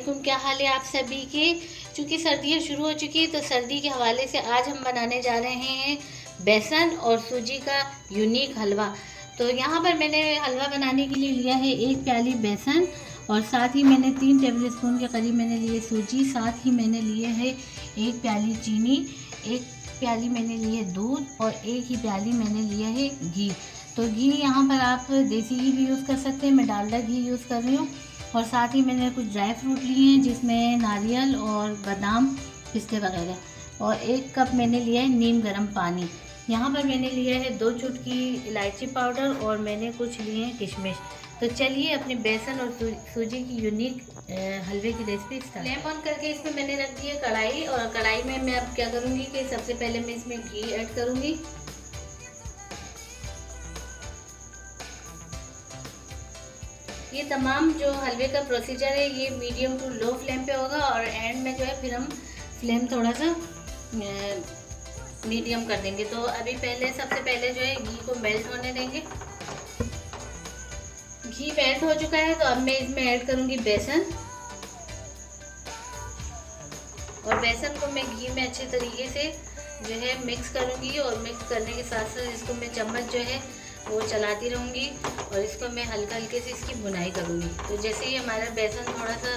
वालेकुम। क्या हाल है आप सभी के। चूँकि सर्दियाँ शुरू हो चुकी है तो सर्दी के हवाले से आज हम बनाने जा रहे हैं बेसन और सूजी का यूनिक हलवा। तो यहाँ पर मैंने हलवा बनाने के लिए लिया है 1 प्याली बेसन और साथ ही मैंने 3 टेबल स्पून के करीब मैंने लिए सूजी, साथ ही मैंने लिए है 1 प्याली चीनी, 1 प्याली मैंने लिए दूध और 1 ही प्याली मैंने लिया है घी। तो घी यहाँ पर आप देसी घी भी यूज़ कर सकते हैं, मैं डालडा घी यूज़ कर रही हूँ। और साथ ही मैंने कुछ ड्राई फ्रूट लिए हैं जिसमें नारियल और बादाम, पिस्ते वगैरह। और 1 कप मैंने लिया है नीम गर्म पानी। यहाँ पर मैंने लिया है 2 चुटकी इलायची पाउडर और मैंने कुछ लिए हैं किशमिश। तो चलिए अपने बेसन और सूजी की यूनिक हलवे की रेसिपी स्टार्ट। फ्लेम ऑन करके इसमें मैंने रख दी है कढ़ाई, और कढ़ाई में मैं अब क्या करूँगी कि सबसे पहले मैं इसमें घी ऐड करूँगी। ये तमाम जो हलवे का प्रोसीजर है ये मीडियम टू लो फ्लेम पे होगा, और एंड में जो है फिर हम फ्लेम थोड़ा सा मीडियम कर देंगे। तो अभी सबसे पहले जो है घी को मेल्ट होने देंगे। घी मेल्ट हो चुका है तो अब मैं इसमें ऐड करूँगी बेसन, और बेसन को मैं घी में अच्छे तरीके से जो है मिक्स करूँगी, और मिक्स करने के साथ साथ इसको मैं चम्मच जो है वो चलाती रहूँगी, और इसको मैं हल्के से इसकी भुनाई करूँगी। तो जैसे ही हमारा बेसन थोड़ा सा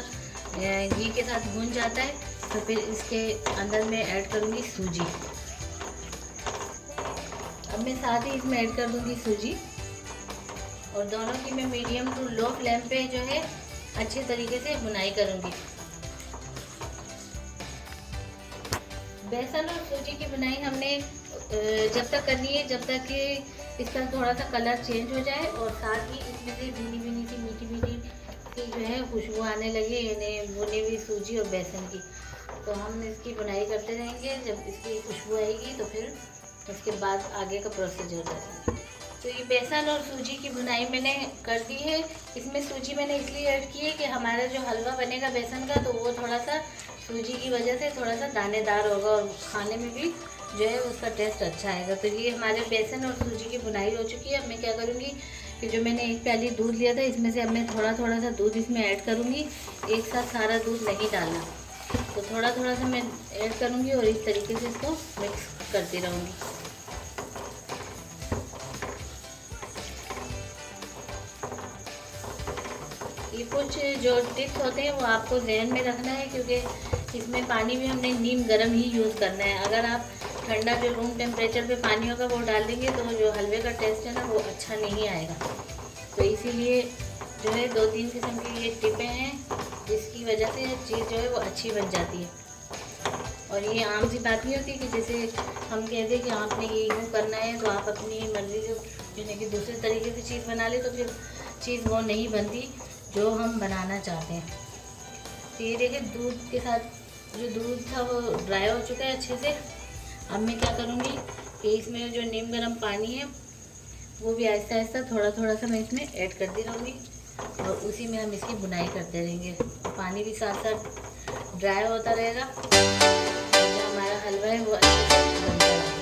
घी के साथ भुन जाता है तो फिर इसके अंदर मैं ऐड करूँगी सूजी। अब मैं साथ ही इसमें ऐड कर दूँगी सूजी, और दोनों की मैं मीडियम टू लो फ्लेम पे जो है अच्छे तरीके से भुनाई करूँगी। बेसन और सूजी की बुनाई हमने जब तक करनी है जब तक कि इसका थोड़ा सा कलर चेंज हो जाए, और साथ ही इसमें से भीनी भीनी सी मीठी सी जो है खुशबू आने लगे इन्हें भुनी हुई सूजी और बेसन की। तो हम इसकी बुनाई करते रहेंगे, जब इसकी खुशबू आएगी तो फिर उसके बाद आगे का प्रोसीजर करेंगे। तो ये बेसन और सूजी की बुनाई मैंने कर दी है। इसमें सूजी मैंने इसलिए ऐड की है कि हमारा जो हलवा बनेगा बेसन का तो वो थोड़ा सा सूजी की वजह से थोड़ा सा दानेदार होगा, और खाने में भी जो है उसका टेस्ट अच्छा आएगा। तो ये हमारे बेसन और सूजी की बुनाई हो चुकी है। अब मैं क्या करूँगी कि जो मैंने 1 प्याली दूध लिया था इसमें से अब मैं थोड़ा सा दूध इसमें ऐड करूँगी। एक साथ सारा दूध नहीं डालना, तो थोड़ा सा मैं ऐड करूँगी और इस तरीके से इसको मिक्स करती रहूँगी। ये कुछ जो टिप्स होते हैं वो आपको ध्यान में रखना है, क्योंकि इसमें पानी भी हमने नीम गर्म ही यूज़ करना है। अगर आप ठंडा जो रूम टेम्परेचर पे पानी होगा वो डाल देंगे तो जो हलवे का टेस्ट है ना वो अच्छा नहीं आएगा। तो इसीलिए जो है 2-3 किस्म की ये टिपें हैं जिसकी वजह से चीज़ जो है वो अच्छी बन जाती है। और ये आम सी बात नहीं होती कि जैसे हम कहते हैं कि आपने ये यूँ करना है तो आप अपनी मर्ज़ी से यानी कि दूसरे तरीके से चीज़ बना ले, तो फिर चीज़ वो नहीं बनती जो हम बनाना चाहते हैं। तो ये देखिए दूध के साथ जो दूध था वो ड्राई हो चुका है अच्छे से। अब मैं क्या करूँगी कि इसमें जो नीम गर्म पानी है वो भी आहिस्ता आहिस्ता थोड़ा सा मैं इसमें ऐड करती रहूँगी, और उसी में हम इसकी बुनाई करते रहेंगे। पानी भी साथ साथ ड्राई होता रहेगा, और जो हमारा हलवा है वो अच्छे से बनता रहेगा।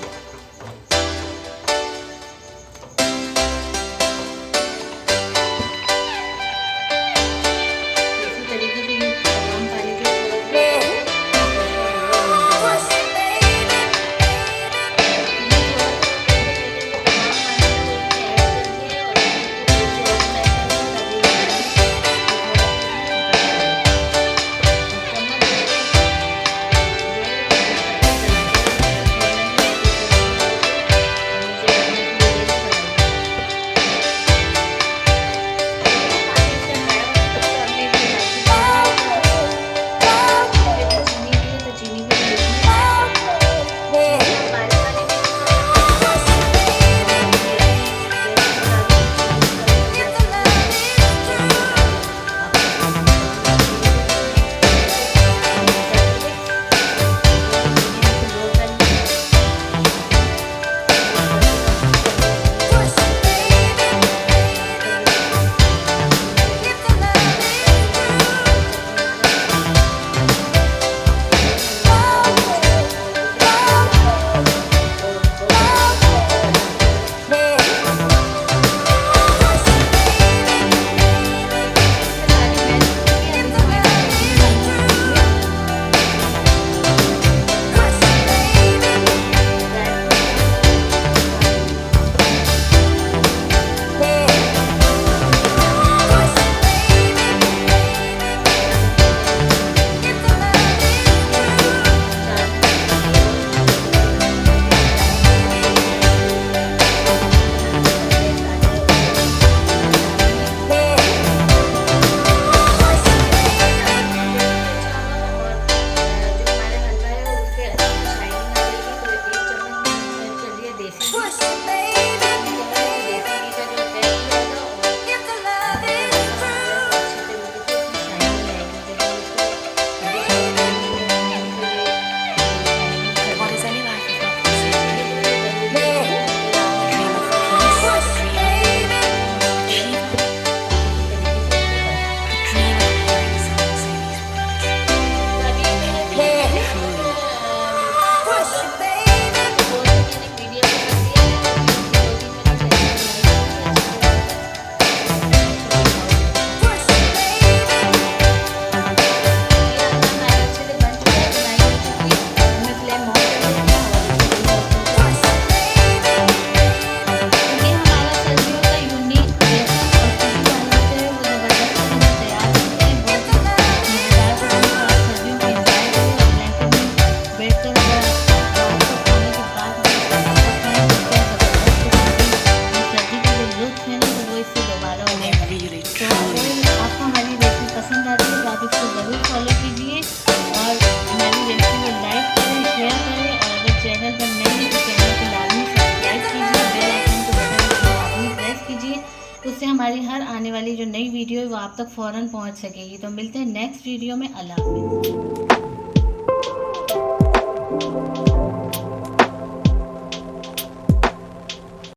उससे हमारी हर आने वाली जो नई वीडियो है वो आप तक फ़ौरन पहुंच सकेगी। तो मिलते हैं नेक्स्ट वीडियो में। अल्लाह हाफ़िज़।